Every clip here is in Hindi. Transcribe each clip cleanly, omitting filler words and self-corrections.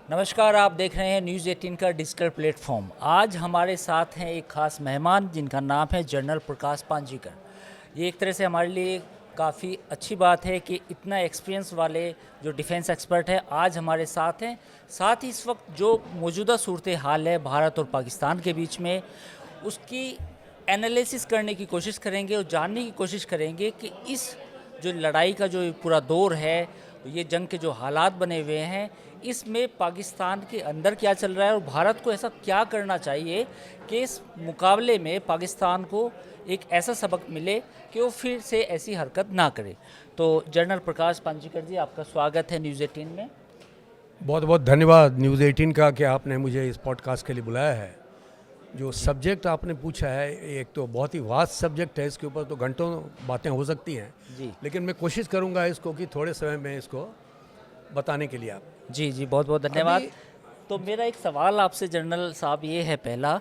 नमस्कार, आप देख रहे हैं न्यूज़ 18 का डिजिटल प्लेटफॉर्म। आज हमारे साथ हैं एक खास मेहमान जिनका नाम है जनरल प्रकाश पांजीकर। ये एक तरह से हमारे लिए काफ़ी अच्छी बात है कि इतना एक्सपीरियंस वाले जो डिफेंस एक्सपर्ट है आज हमारे साथ हैं। साथ ही इस वक्त जो मौजूदा सूरत हाल है भारत और पाकिस्तान के बीच में, उसकी एनालिसिस करने की कोशिश करेंगे और जानने की कोशिश करेंगे कि इस जो लड़ाई का जो पूरा दौर है, ये जंग के जो हालात बने हुए हैं, इसमें पाकिस्तान के अंदर क्या चल रहा है और भारत को ऐसा क्या करना चाहिए कि इस मुकाबले में पाकिस्तान को एक ऐसा सबक मिले कि वो फिर से ऐसी हरकत ना करे। तो जनरल प्रकाश पांजीकर जी, आपका स्वागत है न्यूज़ 18 में। बहुत बहुत धन्यवाद न्यूज़ 18 का कि आपने मुझे इस पॉडकास्ट के लिए बुलाया है। जो सब्जेक्ट आपने पूछा है, एक तो बहुत ही वास्ट सब्जेक्ट है, इसके ऊपर तो घंटों बातें हो सकती हैं जी लेकिन मैं कोशिश करूंगा इसको कि थोड़े समय में इसको बताने के लिए आप जी जी, बहुत बहुत धन्यवाद। तो मेरा एक सवाल आपसे जनरल साहब ये है पहला,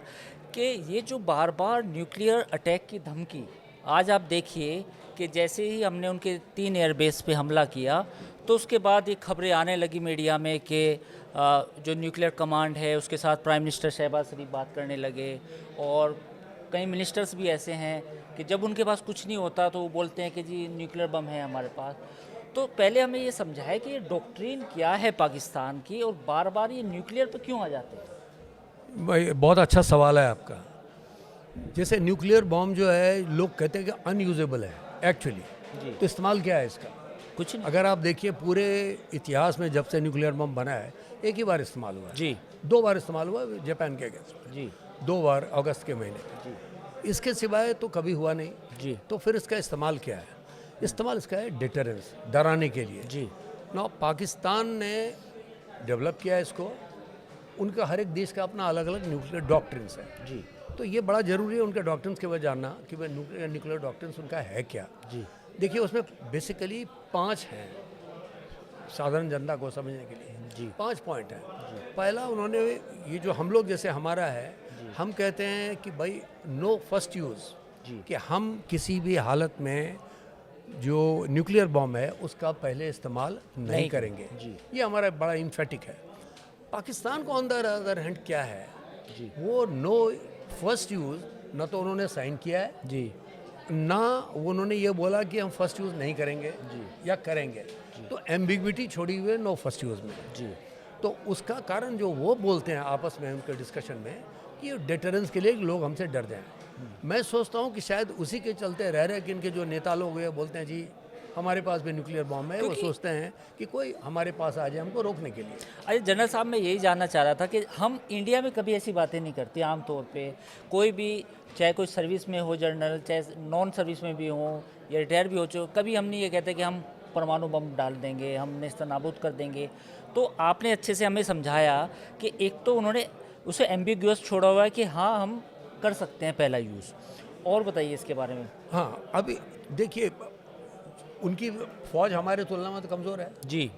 कि ये जो बार बार न्यूक्लियर अटैक की धमकी, आज आप देखिए कि जैसे ही हमने उनके 3 एयरबेस पे हमला किया तो उसके बाद ये खबरें आने लगी मीडिया में कि जो न्यूक्लियर कमांड है उसके साथ प्राइम मिनिस्टर शहबाज शरीफ बात करने लगे, और कई मिनिस्टर्स भी ऐसे हैं कि जब उनके पास कुछ नहीं होता तो वो बोलते हैं कि जी न्यूक्लियर बम है हमारे पास। तो पहले हमें ये समझाए कि ये डॉक्ट्रिन क्या है पाकिस्तान की और बार बार ये न्यूक्लियर पे क्यों आ जाते हैं। भाई, बहुत अच्छा सवाल है आपका। जैसे न्यूक्लियर बॉम्ब जो है, लोग कहते हैं कि अनयूजेबल है एक्चुअली, जी तो इस्तेमाल क्या है इसका? कुछ नहीं। अगर आप देखिए पूरे इतिहास में जब से न्यूक्लियर बम बना है, एक ही बार इस्तेमाल हुआ है। जी 2 बार इस्तेमाल हुआ है जापान के अगेंस्ट, जी 2 बार अगस्त के महीने में। जी इसके सिवाय तो कभी हुआ नहीं। जी तो फिर इसका इस्तेमाल क्या है? इस्तेमाल इसका है डिटरेंस, डराने के लिए। जी ना पाकिस्तान ने डेवलप किया है इसको। उनका हर एक देश का अपना अलग अलग न्यूक्लियर डॉक्ट्रिन्स है। जी तो ये बड़ा ज़रूरी है उनके डॉक्ट्रिन्स के वजह जानना कि वह न्यूक्लियर डॉक्ट्रिन्स उनका है क्या। जी देखिए, उसमें बेसिकली 5 हैं साधारण जनता को समझने के लिए। जी 5 पॉइंट हैं। पहला, उन्होंने ये जो हम लोग जैसे हमारा है, हम कहते हैं कि भाई नो फर्स्ट यूज़, जी कि हम किसी भी हालत में जो न्यूक्लियर बॉम्ब है उसका पहले इस्तेमाल नहीं करेंगे। जी ये हमारा बड़ा इन्फेटिक है। पाकिस्तान को ऑन द अदर हैंड क्या है, जी वो नो फर्स्ट यूज़ न तो उन्होंने साइन किया है, जी ना उन्होंने ये बोला कि हम फर्स्ट यूज़ नहीं करेंगे जी या करेंगे। तो एम्बिग्विटी छोड़ी हुई है नो फर्स्ट यूज़ में। जी तो उसका कारण जो वो बोलते हैं आपस में उनके डिस्कशन में कि डिटरेंस के लिए लोग हमसे डर जाएं। मैं सोचता हूँ कि शायद उसी के चलते रह रहे कि इनके जो नेता लोग हैं बोलते हैं जी हमारे पास भी न्यूक्लियर बॉम्ब है। वो सोचते हैं कि कोई हमारे पास आ जाए हमको रोकने के लिए। अरे जनरल साहब, मैं यही जानना चाह रहा था कि हम इंडिया में कभी ऐसी बातें नहीं करते आम तौर पे। कोई भी, चाहे कोई सर्विस में हो जनरल, चाहे नॉन सर्विस में भी हो या रिटायर भी हो चुके, कभी हम नहीं ये कहते कि हम परमाणु बम डाल देंगे, हम नेस्तनाबूद कर देंगे। तो आपने अच्छे से हमें समझाया कि एक तो उन्होंने उसे एम्बिग्यूअस छोड़ा हुआ है कि हाँ हम कर सकते हैं पहला यूज़। और बताइए इसके बारे में। हाँ, अभी देखिए, उनकी फौज हमारे तुलना में तो कमज़ोर है। जी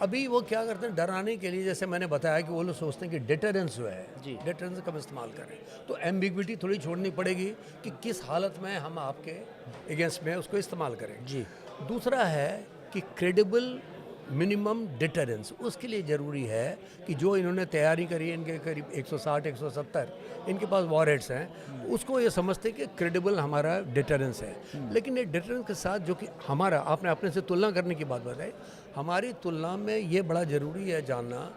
अभी वो क्या करते हैं डराने के लिए, जैसे मैंने बताया कि वो लोग सोचते हैं कि डिटरेंस जो है, जी डिटरेंस कम इस्तेमाल करें। तो एम्बिग्विटी थोड़ी छोड़नी पड़ेगी कि किस हालत में हम आपके अगेंस्ट में उसको इस्तेमाल करें। जी दूसरा है कि क्रेडिबल मिनिमम डिटरेंस, उसके लिए ज़रूरी है कि जो इन्होंने तैयारी करी है, इनके करीब 160 170 इनके पास वॉरहेड्स हैं, उसको ये समझते हैं कि क्रेडिबल हमारा डिटरेंस है। लेकिन ये डिटरेंस के साथ जो कि हमारा, आपने अपने से तुलना करने की बात बताई, हमारी तुलना में ये बड़ा ज़रूरी है जानना,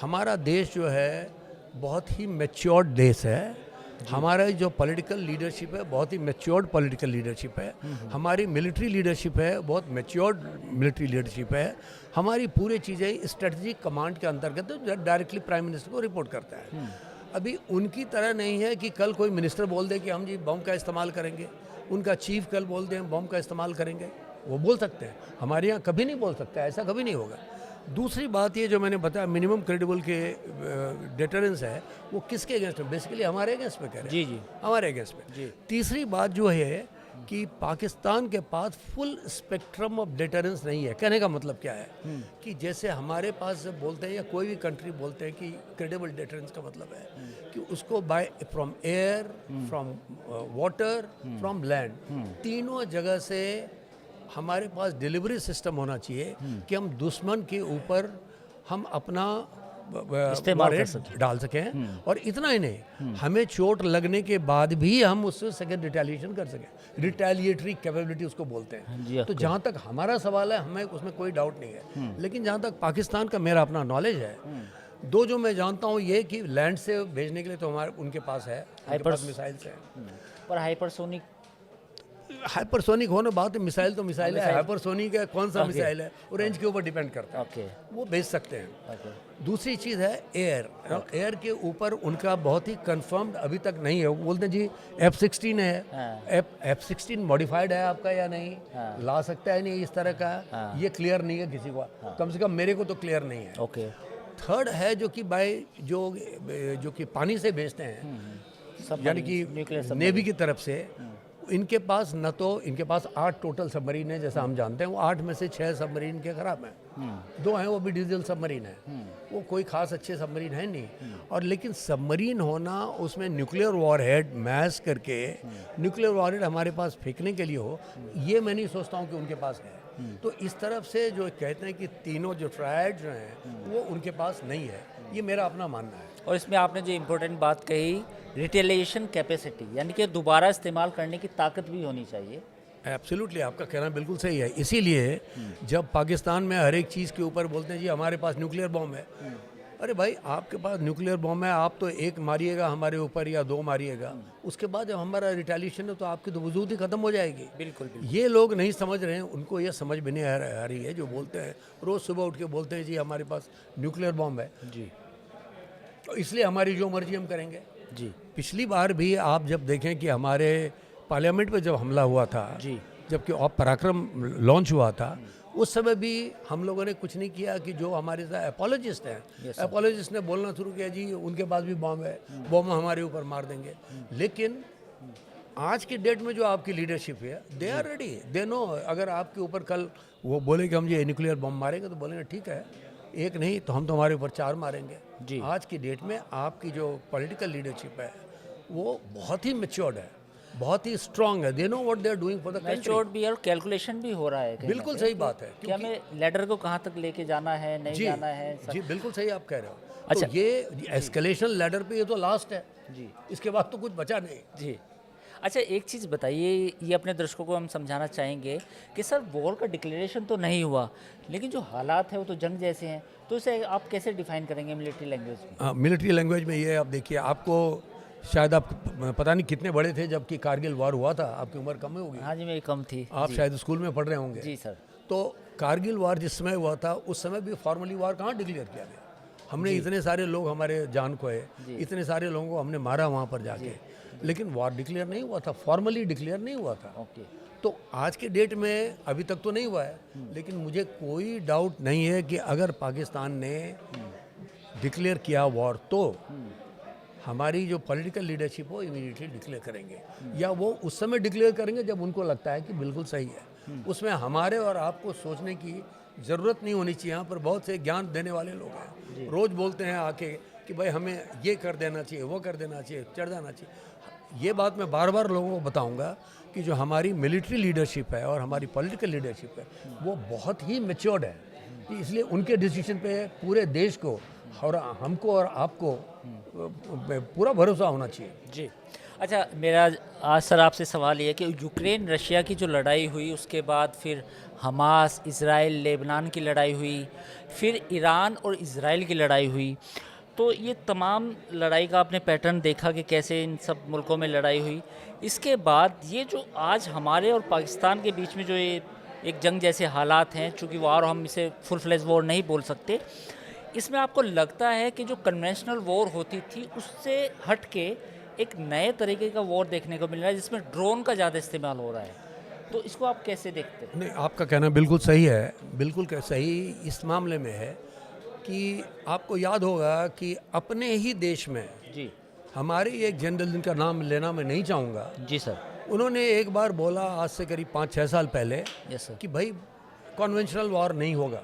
हमारा देश जो है बहुत ही मैच्योर्ड देश है। हमारा जो पॉलिटिकल लीडरशिप है बहुत ही मैच्योर्ड पॉलिटिकल लीडरशिप है। हमारी मिलिट्री लीडरशिप है बहुत मैच्योर्ड मिलिट्री लीडरशिप है। हमारी पूरी चीज़ें स्ट्रेटजिक कमांड के अंतर्गत जो डायरेक्टली प्राइम मिनिस्टर को रिपोर्ट करता है। अभी उनकी तरह नहीं है कि कल कोई मिनिस्टर बोल दे कि हम जी बम का इस्तेमाल करेंगे, उनका चीफ कल बोल दे हम बम का इस्तेमाल करेंगे, वो बोल सकते हैं। हमारे यहाँ कभी नहीं बोल सकता, ऐसा कभी नहीं होगा। दूसरी बात ये जो मैंने बताया मिनिमम क्रेडिबल के डिटरेंस है, वो किसके अगेंस्ट में? बेसिकली हमारे अगेंस्ट में कह रहे हैं। जी जी हमारे अगेंस्ट में। जी तीसरी बात जो है कि पाकिस्तान के पास फुल स्पेक्ट्रम ऑफ डिटरेंस नहीं है। कहने का मतलब क्या है कि जैसे हमारे पास जब बोलते हैं या कोई भी कंट्री बोलते हैं कि क्रेडिबल डिटरेंस का मतलब है कि उसको by from air, from water, from land, तीनों जगह से हमारे पास डिलीवरी सिस्टम होना चाहिए कि हम दुश्मन के ऊपर हम अपना इस्तेमाल कर warhead डाल सकें, और इतना ही नहीं, हमें चोट लगने के बाद भी हम उससे सेकेंड रिटेलिएशन कर सकें। रिटेलिएटरी कैपेबिलिटी उसको बोलते जी, हैं। तो जहाँ तक हमारा सवाल है, हमें उसमें कोई डाउट नहीं है। लेकिन जहाँ तक पाकिस्तान का मेरा अपना नॉलेज है, दो जो मैं जानता हूँ ये कि लैंड से भेजने के लिए तो हमारे उनके पास है, उनके पास मिसाइल्स हैं। पर हाइपरसोनिक हाइपरसोनिक होना बात है, मिसाइल तो मिसाइल है, हाइपरसोनिक है, कौन सा मिसाइल है, और रेंज के ऊपर डिपेंड करता है। ओके वो भेज सकते हैं। ओके दूसरी चीज़ है एयर। एयर के ऊपर उनका बहुत ही कंफर्म्ड अभी तक नहीं है। वो बोलते हैं जी F-16 है, F-16 मॉडिफाइड है आपका या नहीं, ला सकता है नहीं, इस तरह का ये क्लियर नहीं है किसी को, कम से कम मेरे को तो क्लियर नहीं है। ओके थर्ड है जो कि बाय जो कि पानी से भेजते हैं, यानी कि नेवी की तरफ से, इनके पास न तो इनके पास 8 टोटल सबमरीन है जैसा हम जानते हैं, वो 8 में से 6 सबमरीन के खराब हैं, 2 हैं वो भी डीजल सबमरीन है, वो कोई खास अच्छे सबमरीन है नहीं। और लेकिन सबमरीन होना, उसमें न्यूक्लियर वॉरहेड मैश करके न्यूक्लियर वॉरहेड हमारे पास फेंकने के लिए हो, ये मैं नहीं सोचता हूँ कि उनके पास है। तो इस तरफ से जो कहते हैं कि तीनों जो ट्रायड जो हैं वो उनके पास नहीं है, ये मेरा अपना मानना है। और इसमें आपने जो इम्पोर्टेंट बात कही, रिटेलिएशन कैपेसिटी, यानी कि दोबारा इस्तेमाल करने की ताकत भी होनी चाहिए। एब्सोल्युटली, आपका कहना बिल्कुल सही है। इसीलिए जब पाकिस्तान में हर एक चीज़ के ऊपर बोलते हैं जी हमारे पास न्यूक्लियर बॉम्ब है, अरे भाई आपके पास न्यूक्लियर बॉम्ब है, आप तो एक मारिएगा हमारे ऊपर या 2 मारिएगा, उसके बाद जब हमारा रिटेलिएशन है तो आपकी तो वजूद ही ख़त्म हो जाएगी। बिल्कुल ये लोग नहीं समझ रहे हैं, उनको ये समझ भी नहीं आ रही है, जो बोलते हैं रोज़ सुबह उठ के बोलते हैं जी हमारे पास न्यूक्लियर बॉम्ब है जी तो इसलिए हमारी जो मर्जी हम करेंगे। जी पिछली बार भी आप जब देखें कि हमारे पार्लियामेंट पे जब हमला हुआ था, जी जबकि पराक्रम लॉन्च हुआ था, उस समय भी हम लोगों ने कुछ नहीं किया कि जो हमारे साथ एपोलॉजिस्ट हैं, एपोलॉजिस्ट ने बोलना शुरू किया जी उनके पास भी बॉम्ब है, बॉम्ब हमारे ऊपर मार देंगे। लेकिन आज की डेट में जो आपकी लीडरशिप है, they are ready, they know, अगर आपके ऊपर कल वो बोले कि हम ये न्यूक्लियर बॉम्ब मारेंगे तो बोलेंगे ठीक है, एक नहीं तो हम तुम्हारे ऊपर 4 मारेंगे। जी। आज की डेट में आपकी जो पॉलिटिकल लीडरशिप है वो बहुत ही मैच्योर्ड है, बहुत ही स्ट्रांग है, they know what they are doing for the country. Matured भी और कैलकुलेशन भी हो रहा है। बिल्कुल सही बात है, कि हमें लेडर को कहाँ तक लेके जाना है, नहीं जाना है। जी बिल्कुल सही आप कह रहे हो। अच्छा, तो ये एस्केलेशन लैडर पे ये तो लास्ट है जी, इसके बाद तो कुछ बचा नहीं। जी। अच्छा, एक चीज़ बताइए, ये अपने दर्शकों को हम समझाना चाहेंगे कि सर वॉर का डिक्लेरेशन तो नहीं हुआ, लेकिन जो हालात है वो तो जंग जैसे हैं, तो इसे आप कैसे डिफाइन करेंगे मिलिट्री लैंग्वेज में? मिलिट्री लैंग्वेज में ये आप देखिए, आपको शायद आप पता नहीं कितने बड़े थे जबकि कारगिल वॉर हुआ था, आपकी उम्र कम होगी, हाँ जी, मेरी कम थी। आप शायद स्कूल में पढ़ रहे होंगे। जी सर। तो कारगिल वॉर जिस समय हुआ था उस समय भी फॉर्मली वॉर कहाँ डिक्लेयर किया गया, हमने इतने सारे लोग हमारे जान खोए, इतने सारे लोगों को हमने मारा वहाँ पर जाके, लेकिन वॉर डिक्लेयर नहीं हुआ था, फॉर्मली डिक्लेयर नहीं हुआ था। ओके। तो आज के डेट में अभी तक तो नहीं हुआ है, लेकिन मुझे कोई डाउट नहीं है कि अगर पाकिस्तान ने डिक्लेयर किया वॉर तो हमारी जो पॉलिटिकल लीडरशिप हो इमीडिएटली डिक्लेयर करेंगे, या वो उस समय डिक्लेयर करेंगे जब उनको लगता है कि बिल्कुल सही है। उसमें हमारे और आपको सोचने की ज़रूरत नहीं होनी चाहिए। यहाँ पर बहुत से ज्ञान देने वाले लोग हैं, रोज़ बोलते हैं आके कि भाई हमें ये कर देना चाहिए, वो कर देना चाहिए, चढ़ जाना चाहिए। ये बात मैं बार बार लोगों को बताऊंगा कि जो हमारी मिलिट्री लीडरशिप है और हमारी पॉलिटिकल लीडरशिप है वो बहुत ही मैच्योर्ड है, इसलिए उनके डिसीजन पे पूरे देश को और हमको और आपको पूरा भरोसा होना चाहिए। जी। अच्छा, मेरा आज सर आपसे सवाल ये है कि यूक्रेन रशिया की जो लड़ाई हुई, उसके बाद फिर हमास, इज़राइल, लेबनान की लड़ाई हुई, फिर ईरान और इज़राइल की लड़ाई हुई, तो ये तमाम लड़ाई का आपने पैटर्न देखा कि कैसे इन सब मुल्कों में लड़ाई हुई। इसके बाद ये जो आज हमारे और पाकिस्तान के बीच में जो ये एक जंग जैसे हालात हैं, चूँकि वॉर हम इसे फुल फ्लेज वॉर नहीं बोल सकते, इसमें आपको लगता है कि जो कन्वेंशनल वॉर होती थी उससे हट के एक नए तरीके का वॉर देखने को मिल रहा है जिसमें ड्रोन का ज़्यादा इस्तेमाल हो रहा है, तो इसको आप कैसे देखते हैं? नहीं, आपका कहना बिल्कुल सही है, बिल्कुल सही इस मामले में है कि आपको याद होगा कि अपने ही देश में जी, हमारे एक जनरल जिनका नाम लेना मैं नहीं चाहूँगा, जी सर, उन्होंने एक बार बोला आज से करीब 5-6 साल पहले यस सर, कि भाई कन्वेंशनल वॉर नहीं होगा।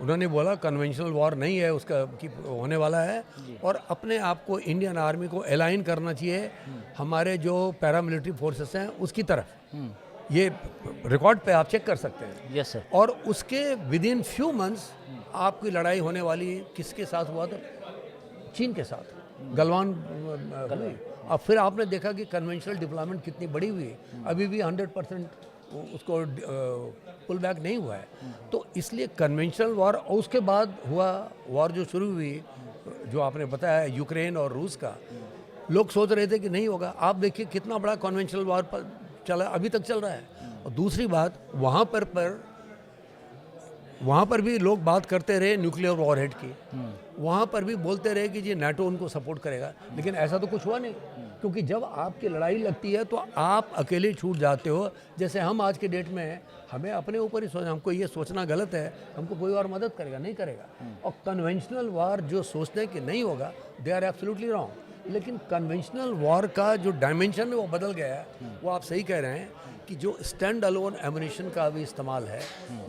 उन्होंने बोला कन्वेंशनल वॉर नहीं है उसका कि होने वाला है, और अपने आप को इंडियन आर्मी को अलाइन करना चाहिए हमारे जो पैरामिलिट्री फोर्सेस हैं उसकी तरफ। ये रिकॉर्ड पे आप चेक कर सकते हैं। Yes sir. और उसके विद इन फ्यू मंथ्स आपकी लड़ाई होने वाली किसके साथ हुआ था? चीन के साथ, गलवान हुई। अब फिर आपने देखा कि कन्वेंशनल डिप्लॉयमेंट कितनी बड़ी हुई है, अभी भी 100% उसको पुल बैक नहीं हुआ है। तो इसलिए कन्वेंशनल वॉर, और उसके बाद हुआ वॉर जो शुरू हुई, जो आपने बताया यूक्रेन और रूस का, लोग सोच रहे थे कि नहीं होगा। आप देखिए कितना बड़ा कन्वेंशनल वॉर चला, अभी तक चल रहा है। और दूसरी बात, वहाँ पर भी लोग बात करते रहे न्यूक्लियर वॉरहेड की, वहाँ पर भी बोलते रहे कि जी नाटो उनको सपोर्ट करेगा, लेकिन ऐसा तो कुछ हुआ नहीं। क्योंकि जब आपकी लड़ाई लगती है तो आप अकेले छूट जाते हो। जैसे हम आज के डेट में हैं, हमें अपने ऊपर ही सोचना, हमको ये सोचना गलत है हमको कोई और मदद करेगा, नहीं करेगा। और कन्वेंशनल वॉर जो सोचते हैं कि नहीं होगा, दे आर एब्सोल्युटली रॉन्ग। लेकिन कन्वेंशनल वॉर का जो डायमेंशन है वो बदल गया है। वो आप सही कह रहे हैं कि जो स्टैंड अलोन एमुनेशन का भी इस्तेमाल है,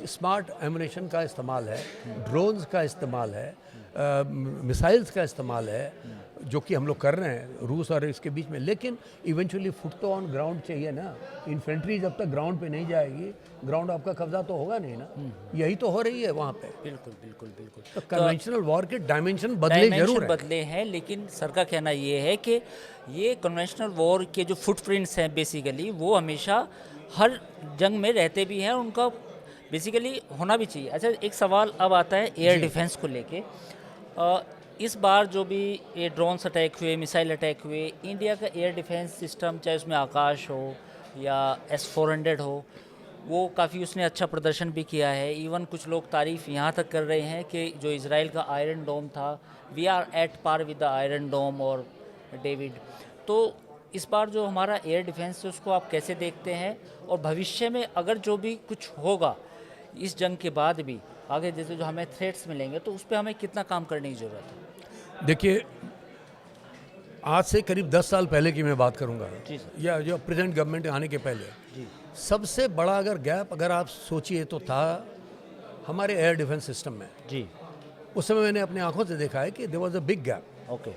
स्मार्ट एमुनेशन का इस्तेमाल है, ड्रोन्स का इस्तेमाल है, मिसाइल्स का इस्तेमाल है, जो कि हम लोग कर रहे हैं रूस और इसके बीच में। लेकिन इवेंचुअली फुट तो ऑन ग्राउंड चाहिए ना। इन्फेंट्री जब तक ग्राउंड पे नहीं जाएगी, ग्राउंड आपका कब्जा तो होगा नहीं ना। यही तो हो रही है वहाँ पे। बिल्कुल बिल्कुल बिल्कुल। तो कन्वेंशनल वॉर के डायमेंशन बदले जरूर हैं। बदले हैं, लेकिन सर का कहना ये है कि ये कन्वेंशनल वॉर के जो फुटप्रिंट्स हैं बेसिकली, वो हमेशा हर जंग में रहते भी हैं, उनका बेसिकली होना भी चाहिए। अच्छा, एक सवाल अब आता है एयर डिफेंस को लेके। इस बार जो भी ये ड्रोन्स अटैक हुए, मिसाइल अटैक हुए, इंडिया का एयर डिफेंस सिस्टम, चाहे उसमें आकाश हो या S-400 हो, वो काफ़ी उसने अच्छा प्रदर्शन भी किया है। इवन कुछ लोग तारीफ़ यहाँ तक कर रहे हैं कि जो इजराइल का आयरन डोम था, we are at par with the Iron Dome और डेविड। तो इस बार जो हमारा एयर डिफेंस है उसको आप कैसे देखते हैं, और भविष्य में अगर जो भी कुछ होगा इस जंग के बाद भी आगे, जैसे जो हमें थ्रेट्स मिलेंगे, तो उस पर हमें कितना काम करने की ज़रूरत है? देखिए, आज से करीब 10 साल पहले की मैं बात करूंगा, या जो प्रेजेंट गवर्नमेंट आने के पहले, सबसे बड़ा अगर गैप अगर आप सोचिए तो था हमारे एयर डिफेंस सिस्टम में। जी, उस समय मैंने अपनी आंखों से देखा है कि there was a big gap. Okay.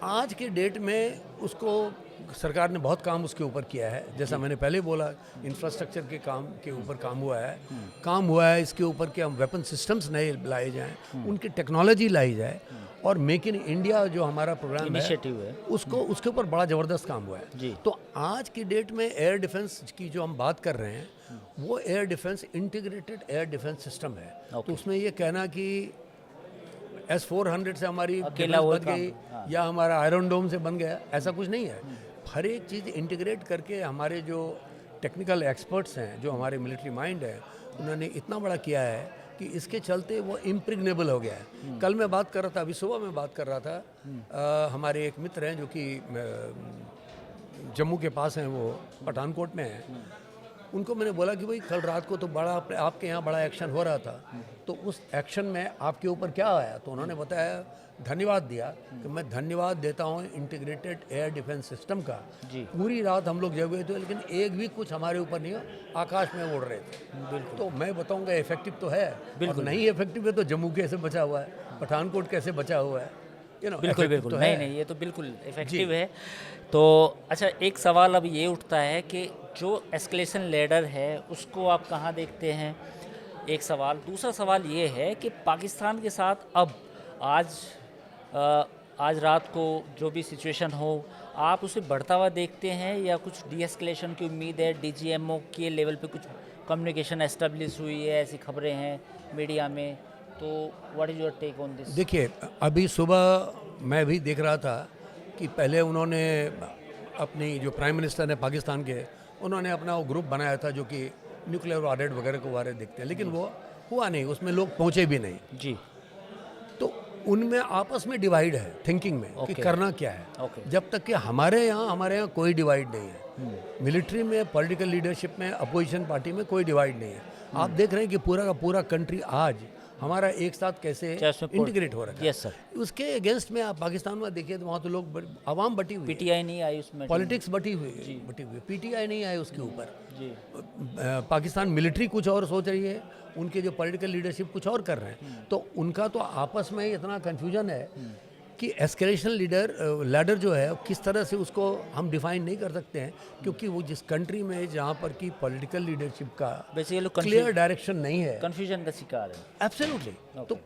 आज के डेट में उसको सरकार ने बहुत काम उसके ऊपर किया है। जैसा मैंने पहले बोला, इंफ्रास्ट्रक्चर के काम के ऊपर काम हुआ है इसके ऊपर कि हम वेपन सिस्टम्स नए लाए जाएं, उनकी टेक्नोलॉजी लाई जाए, और मेक इन इंडिया जो हमारा प्रोग्राम इनिशिएटिव है उसको उसके ऊपर बड़ा ज़बरदस्त काम हुआ है। जी। तो आज की डेट में एयर डिफेंस की जो हम बात कर रहे हैं, वो air defence integrated air defence system है। तो उसमें ये कहना कि S-400 से हमारी अकेला डिफेंस वो बन गई या हमारा आयरन डोम से बन गया, ऐसा कुछ नहीं है। हर एक चीज़ इंटीग्रेट करके हमारे जो टेक्निकल एक्सपर्ट्स हैं, जो हमारे मिलिट्री माइंड है, उन्होंने इतना बड़ा किया है कि इसके चलते वो इम्प्रिग्नेबल हो गया है। कल मैं बात कर रहा था, अभी सुबह मैं बात कर रहा था, हमारे एक मित्र हैं जो कि जम्मू के पास हैं, वो पठानकोट में हैं। उनको मैंने बोला कि भाई कल रात को तो बड़ा आपके यहाँ बड़ा एक्शन हो रहा था, तो उस एक्शन में आपके ऊपर क्या आया? तो उन्होंने बताया, धन्यवाद दिया कि मैं धन्यवाद देता हूँ इंटीग्रेटेड एयर डिफेंस सिस्टम का। पूरी रात हम लोग जगे थे, लेकिन एक भी कुछ हमारे ऊपर नहीं हो, आकाश में उड़ रहे थे। तो मैं बताऊँगा इफेक्टिव तो है, और नहीं इफेक्टिव है तो जम्मू कैसे बचा हुआ है, पठानकोट कैसे बचा हुआ है, बिल्कुल बिल्कुल। तो नहीं, ये तो बिल्कुल इफेक्टिव है। तो अच्छा, एक सवाल अब ये उठता है कि जो एस्केलेशन लैडर है उसको आप कहाँ देखते हैं, एक सवाल। दूसरा सवाल ये है कि पाकिस्तान के साथ अब आज रात को जो भी सिचुएशन हो, आप उसे बढ़ता हुआ देखते हैं या कुछ डीएस्केलेशन की उम्मीद है? DGMO के लेवल पे कुछ कम्युनिकेशन एस्टेब्लिश हुई है, ऐसी खबरें हैं मीडिया में, तो what is your take on this? देखिए, अभी सुबह मैं भी देख रहा था कि पहले उन्होंने अपनी जो प्राइम मिनिस्टर है पाकिस्तान के, उन्होंने अपना वो ग्रुप बनाया था जो कि न्यूक्लियर वॉरहेड वगैरह को बारे देखते हैं, लेकिन वो हुआ नहीं, उसमें लोग पहुँचे भी नहीं। जी। तो उनमें आपस में डिवाइड है थिंकिंग में कि करना क्या है। जब तक कि हमारे यहाँ कोई डिवाइड नहीं है। मिलिट्री में, पॉलिटिकल लीडरशिप में, अपोजिशन पार्टी में कोई डिवाइड नहीं है। आप देख रहे हैं कि पूरा का पूरा कंट्री आज हमारा एक साथ कैसे इंटीग्रेट हो रहा है। Yes sir. उसके अगेंस्ट में आप पाकिस्तान में देखिए तो वहाँ तो लोग आवाम बटी हुई, PTI नहीं आई उसमें, पॉलिटिक्स बटी हुई, PTI नहीं आई उसके ऊपर जी। पाकिस्तान मिलिट्री कुछ और सोच रही है, उनके जो पॉलिटिकल लीडरशिप कुछ और कर रहे हैं। तो उनका तो आपस में इतना कन्फ्यूजन है कि एस्केलेशन लैडर जो है किस तरह से उसको हम डिफाइन नहीं कर सकते हैं, क्योंकि वो जिस कंट्री में जहाँ पर की पॉलिटिकल लीडरशिप का क्लियर डायरेक्शन नहीं है, कन्फ्यूजन का शिकार है। एब्सोल्युटली। तो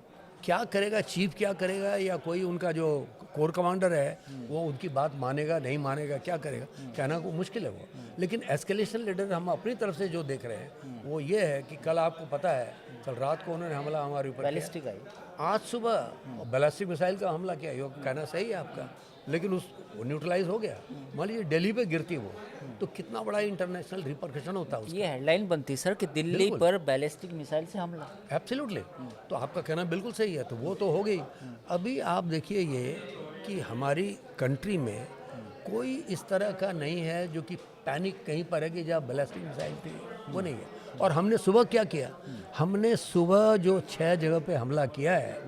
क्या करेगा चीफ, क्या करेगा, या कोई उनका जो कोर कमांडर है वो उनकी बात मानेगा नहीं मानेगा, क्या करेगा, कहना को मुश्किल है वो। लेकिन एस्केलेशन लीडर हम अपनी तरफ से जो देख रहे हैं वो ये है कि कल आपको पता है, कल रात को उन्होंने हमला हमारे ऊपर बैलिस्टिक आई, किया, आज सुबह बैलिस्टिक मिसाइल का हमला किया। ये कहना सही है आपका, लेकिन वो न्यूट्रलाइज हो गया। मान लीजिए दिल्ली पे गिरती वो, तो कितना बड़ा इंटरनेशनल रिपरकशन होता है उसका। ये हेडलाइन बनती सर कि दिल्ली पर बैलिस्टिक मिसाइल से हमला। एब्सोल्युटली। तो आपका कहना बिल्कुल सही है, तो वो तो हो गई। अभी आप देखिए ये कि हमारी कंट्री में कोई इस तरह का नहीं है जो कि पैनिक कहीं पर है कि जहाँ बैलिस्टिक मिसाइल थी, वो नहीं है। और हमने सुबह क्या किया, हमने सुबह जो 6 जगह पे हमला किया है,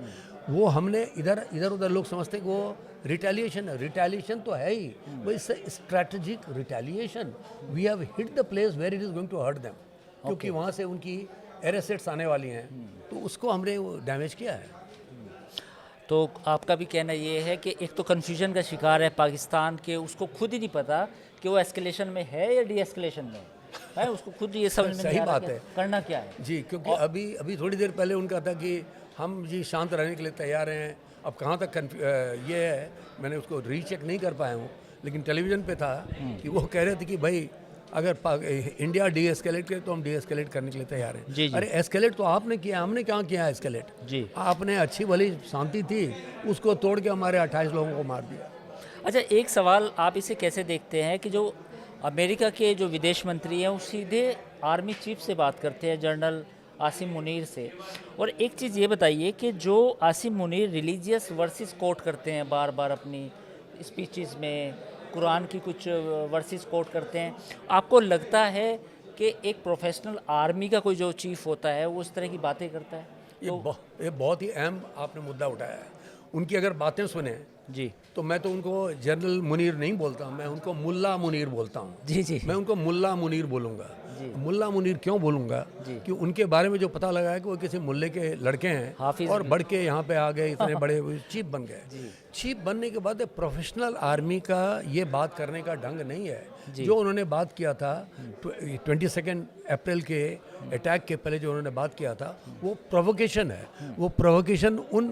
वो हमने इधर उधर लोग समझते हैं कि वो रिटेलिएशन है। रिटेलिएशन तो है ही, वो इससे strategic retaliation. We have hit the place where it is going to hurt them, क्योंकि वहाँ से उनकी एयर एसेट्स आने वाली हैं, तो उसको हमने डैमेज किया है। तो आपका भी कहना ये है कि एक तो कन्फ्यूजन का शिकार है पाकिस्तान के, उसको खुद ही नहीं पता कि वो एस्केलेशन में है या डी एस्केलेशन में है, उसको खुद ये समझ में नहीं आ रहा बात है, करना क्या है जी। क्योंकि अभी थोड़ी देर पहले उनका था कि हम जी शांत रहने के लिए तैयार हैं। अब कहाँ तक ये है, मैंने उसको रीचेक नहीं कर पाया हूँ, लेकिन टेलीविज़न पे था कि वो कह रहे थे कि भाई अगर इंडिया डी एस्केलेट करे तो हम डी एस्केलेट करने के लिए तैयार हैं। जी। अरे एस्केलेट तो आपने किया, हमने कहाँ किया एस्केलेट जी। आपने अच्छी भली शांति थी, उसको तोड़ के हमारे 28 लोगों को मार दिया। अच्छा, एक सवाल, आप इसे कैसे देखते हैं कि जो अमेरिका के जो विदेश मंत्री हैं वो सीधे आर्मी चीफ से बात करते हैं, जनरल आसिम मुनीर से, और एक चीज़ ये बताइए कि जो Asim Munir religious verses quote करते हैं बार बार अपनी स्पीचेस में, कुरान की कुछ वर्सेस कोट करते हैं, आपको लगता है कि एक प्रोफेशनल आर्मी का कोई जो चीफ होता है वो इस तरह की बातें करता है? ये बहुत ही अहम आपने मुद्दा उठाया है। उनकी अगर बातें सुने जी, तो मैं तो उनको जनरल मुनीर नहीं बोलता हूँ, मैं उनको मुल्ला मुनीर बोलता हूँ। जी जी, मैं उनको मुल्ला मुनीर बोलूँगा। मुल्ला मुनीर क्यों बोलूँगा कि उनके बारे में जो पता लगा है कि वो किसी मुल्ले के लड़के हैं हाफिज और बढ़ के यहाँ पे आ गए, इतने बड़े चीफ बन गए। चीफ बनने के बाद प्रोफेशनल आर्मी का ये बात करने का ढंग नहीं है। जो उन्होंने बात किया था 22 अप्रैल के अटैक के पहले जो उन्होंने बात किया था, वो प्रोवोकेशन है। वो प्रोवोकेशन उन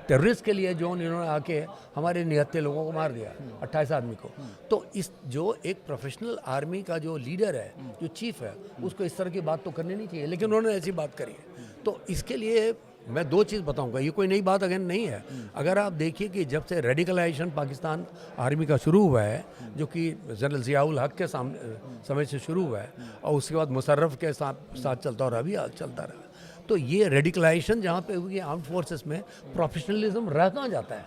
टेररिस्ट के लिए जो इन्होंने आके हमारे 79 लोगों को मार दिया, 28 आदमी को। तो इस जो एक प्रोफेशनल आर्मी का जो लीडर है, जो चीफ है, उसको इस तरह की बात तो करनी नहीं चाहिए, लेकिन उन्होंने ऐसी बात करी है। तो इसके लिए मैं 2 चीज़ बताऊंगा, ये कोई नई बात अगेन नहीं है। अगर आप देखिए कि जब से रेडिकलाइजेशन पाकिस्तान आर्मी का शुरू हुआ है, जो कि जनरल ज़ियाउल हक के समय से शुरू हुआ है और उसके बाद मुशर्रफ के साथ चलता और अभी चलता रहा, तो ये रेडिकलाइजेशन जहाँ पे हुई आर्म फोर्सेस में प्रोफेशनलिज्म रह कहाँ जाता है।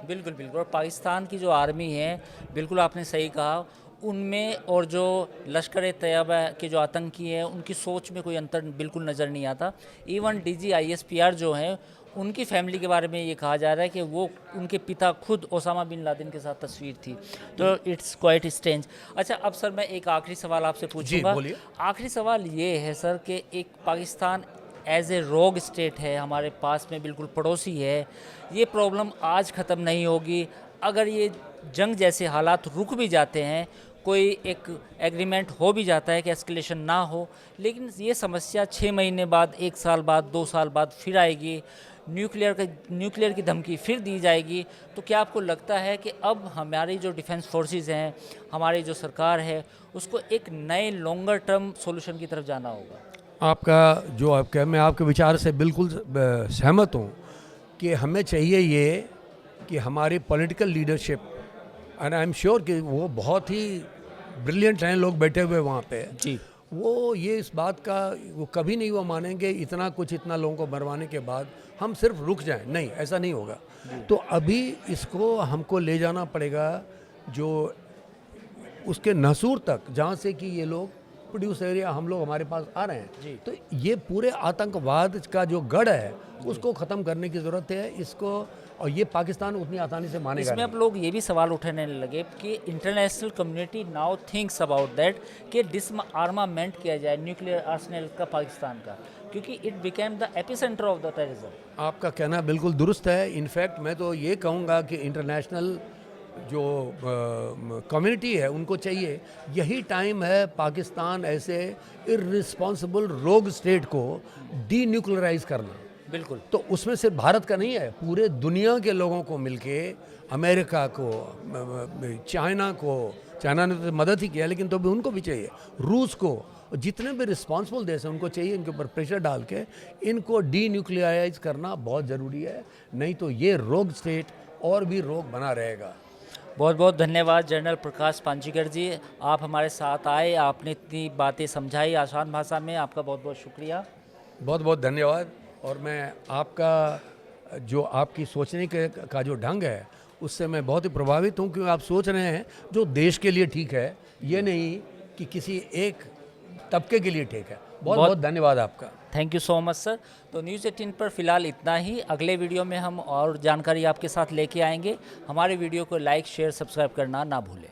बिल्कुल बिल्कुल, और पाकिस्तान की जो आर्मी है, बिल्कुल आपने सही कहा, उनमें और जो लश्कर तैयबा के जो आतंकी हैं उनकी सोच में कोई अंतर बिल्कुल नज़र नहीं आता। इवन DGISPR जो हैं, उनकी फैमिली के बारे में ये कहा जा रहा है कि वो उनके पिता खुद ओसामा बिन लादेन के साथ तस्वीर थी, तो इट्स क्वाइट स्ट्रेंज। अच्छा, अब सर मैं एक आखिरी सवाल आपसे पूछूंगा। आखिरी सवाल ये है सर कि एक पाकिस्तान एज ए रोग स्टेट है, हमारे पास में बिल्कुल पड़ोसी है, ये प्रॉब्लम आज ख़त्म नहीं होगी। अगर ये जंग जैसे हालात रुक भी जाते हैं, कोई एक एग्रीमेंट हो भी जाता है कि एस्केलेशन ना हो, लेकिन ये समस्या 6 महीने बाद, 1 साल बाद, 2 साल बाद फिर आएगी, न्यूक्लियर की धमकी फिर दी जाएगी। तो क्या आपको लगता है कि अब हमारी जो डिफेंस फोर्सेस हैं, हमारी जो सरकार है, उसको एक नए लॉन्गर टर्म सॉल्यूशन की तरफ जाना होगा? आपका जो आपका, मैं आपके विचार से बिल्कुल सहमत हूँ कि हमें चाहिए ये कि हमारी political leadership, and I am sure कि वो बहुत ही ब्रिलियंट हैं लोग बैठे हुए वहाँ पे जी, वो ये इस बात का वो कभी नहीं वो मानेंगे इतना लोगों को मरवाने के बाद हम सिर्फ रुक जाएं, नहीं, ऐसा नहीं होगा। तो अभी इसको हमको ले जाना पड़ेगा जो उसके नसूर तक, जहाँ से कि ये लोग प्रोड्यूस एरिया हम लोग हमारे पास आ रहे हैं। तो ये पूरे आतंकवाद का जो गढ़ है उसको ख़त्म करने की ज़रूरत है इसको, और ये पाकिस्तान उतनी आसानी से मानेगा। इसमें अब लोग ये भी सवाल उठाने लगे कि international community now thinks about that कि डिसआर्मामेंट किया जाए न्यूक्लियर आर्सेनल का पाकिस्तान का, क्योंकि it became the epicentre of the terrorism. आपका कहना बिल्कुल दुरुस्त है। इनफैक्ट मैं तो ये कहूँगा कि इंटरनेशनल जो कम्युनिटी है उनको चाहिए, यही टाइम है पाकिस्तान ऐसे इर्रिस्पॉन्सिबल रोग स्टेट को डीन्यूक्लियराइज करना। बिल्कुल। तो उसमें सिर्फ भारत का नहीं है, पूरे दुनिया के लोगों को मिलके, अमेरिका को, चाइना को, चाइना ने तो मदद ही किया लेकिन तो भी उनको भी चाहिए, रूस को, जितने भी रिस्पॉन्सिबल देश हैं उनको चाहिए इनके ऊपर प्रेशर डाल के इनको डीन्यूक्लियराइज करना बहुत ज़रूरी है, नहीं तो ये रोग स्टेट और भी रोग बना रहेगा। बहुत बहुत धन्यवाद जनरल प्रकाश पांजीकर जी, आप हमारे साथ आए, आपने इतनी बातें समझाई आसान भाषा में, आपका बहुत बहुत शुक्रिया। बहुत बहुत धन्यवाद। और मैं आपका जो आपकी सोचने का जो ढंग है उससे मैं बहुत ही प्रभावित हूँ, क्योंकि आप सोच रहे हैं जो देश के लिए ठीक है, ये नहीं कि किसी एक तबके के लिए ठीक है। बहुत बहुत धन्यवाद आपका। Thank you so much sir. तो न्यूज़ 18 पर फिलहाल इतना ही, अगले वीडियो में हम और जानकारी आपके साथ लेके आएंगे। हमारे वीडियो को लाइक शेयर सब्सक्राइब करना ना भूलें।